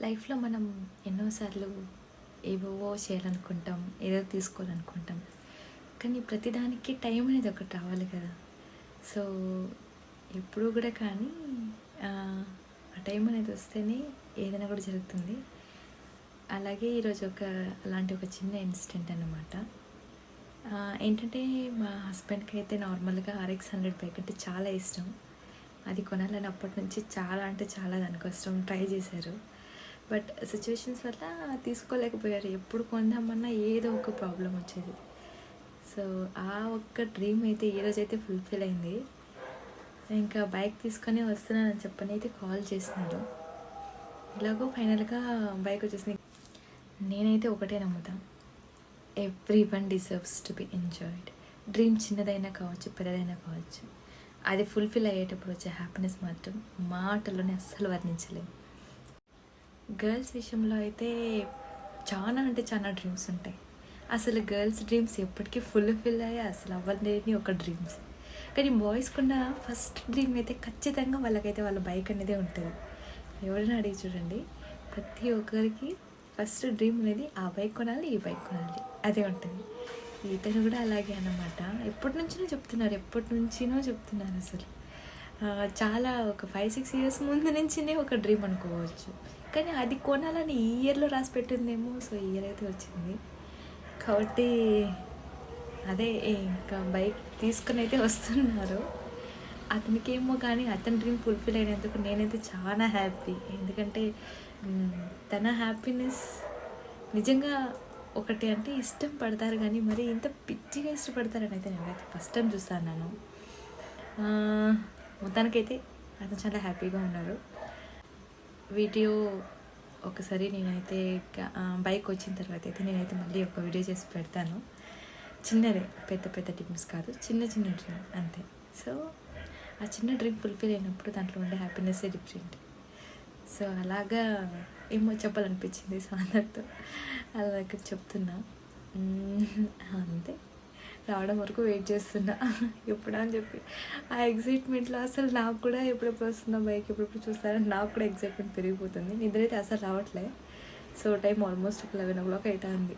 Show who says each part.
Speaker 1: లైఫ్లో మనం ఎన్నోసార్లు ఏవేవో చేయాలనుకుంటాం, ఏదో తీసుకోవాలనుకుంటాం. కానీ ప్రతిదానికి టైం అనేది ఒకటి రావాలి కదా! సో, ఎప్పుడు కూడా కానీ ఆ టైం అనేది వస్తేనే ఏదైనా కూడా జరుగుతుంది. అలాగే ఈరోజు అలాంటి ఒక చిన్న ఇన్సిడెంట్ అన్నమాట. ఏంటంటే మా హస్బెండ్కి అయితే నార్మల్గా RX 100 బైక్ అంటే చాలా ఇష్టం. అది కొనాలని అప్పటి నుంచి చాలా అంటే చాలా దానికోసం ట్రై చేశారు. బట్ సిచ్యువేషన్స్ వల్ల తీసుకోలేకపోయారు. ఎప్పుడు కొందామన్నా ఏదో ఒక ప్రాబ్లం వచ్చేది. సో ఆ ఒక్క డ్రీమ్ అయితే ఈరోజైతే ఫుల్ఫిల్ అయింది. ఇంకా బైక్ తీసుకొని వస్తున్నానని చెప్పని అయితే కాల్ చేసినారు. ఇలాగో ఫైనల్గా బైక్ వచ్చేసింది. నేనైతే ఒకటే నమ్ముతా, every one deserves to be enjoyed. Dream చిన్నదైనా కావచ్చు, పెద్దదైనా కావచ్చు, అది ఫుల్ఫిల్ అయ్యేటప్పుడు వచ్చే హ్యాపీనెస్ మాత్రం మాటల్లోనే అస్సలు వర్ణించలేము. గర్ల్స్ విషయంలో అయితే చాలా అంటే చాలా డ్రీమ్స్ ఉంటాయి. అసలు గర్ల్స్ డ్రీమ్స్ ఎప్పటికీ ఫుల్ఫిల్ అయ్యి అసలు అవ్వలేని ఒక డ్రీమ్స్. కానీ బాయ్స్కున్న ఫస్ట్ డ్రీమ్ అయితే ఖచ్చితంగా వాళ్ళకైతే వాళ్ళ బైక్ అనేది ఉంటుంది. ఎవరైనా అడిగి చూడండి, ప్రతి ఒక్కరికి ఫస్ట్ డ్రీమ్ అనేది ఆ బైక్ కొనాలి, ఈ బైక్ కొనాలి, అదే ఉంటుంది. ఇతను కూడా అలాగే అన్నమాట. ఎప్పటి నుంచినో చెప్తున్నారు అసలు. చాలా ఒక 5-6 ఇయర్స్ ముందు నుంచినే ఒక డ్రీమ్ అనుకోవచ్చు. కానీ అది కొనాలని ఈ ఇయర్లో రాసి పెట్టిందేమో. సో ఈ ఇయర్ అయితే వచ్చింది కాబట్టి అదే ఇంకా బైక్ తీసుకుని అయితే వస్తున్నారు. అతనికేమో కానీ అతని డ్రీమ్ ఫుల్ఫిల్ అయినందుకు నేనైతే చాలా హ్యాపీ. ఎందుకంటే తన హ్యాపీనెస్ నిజంగా ఒకటి అంటే ఇష్టం పడతారు, కానీ మరి ఇంత పిచ్చిగా ఇష్టపడతారని అయితే నేనైతే ఫస్ట్ టైం చూస్తాను. మొత్తానికైతే అతను చాలా హ్యాపీగా ఉన్నారు. వీడియో ఒకసారి నేనైతే బైక్ వచ్చిన తర్వాత అయితే నేనైతే మళ్ళీ ఒక వీడియో చేసి పెడతాను. చిన్నదే, పెద్ద పెద్ద డ్రీమ్స్ కాదు, చిన్న చిన్న డ్రీమ్ అంతే. సో ఆ చిన్న డ్రీమ్ ఫుల్ఫిల్ అయినప్పుడు దాంట్లో ఉండే హ్యాపీనెస్సే డిఫరెంట్. సో అలాగా ఏమో చెప్పాలనిపించింది. సో అందరితో అలా ఇక్కడ చెప్తున్నా అంతే. రావడం వరకు వెయిట్ చేస్తున్నా ఎప్పుడా అని చెప్పి. ఆ ఎగ్జైట్మెంట్లో అసలు నాకు కూడా ఎప్పుడెప్పుడు వస్తుందో బైక్, ఎప్పుడెప్పుడు చూస్తారని నాకు కూడా ఎగ్జైట్మెంట్ పెరిగిపోతుంది. నిద్రైతే అసలు రావట్లే. సో టైం ఆల్మోస్ట్ 11 o'clock అవుతుంది.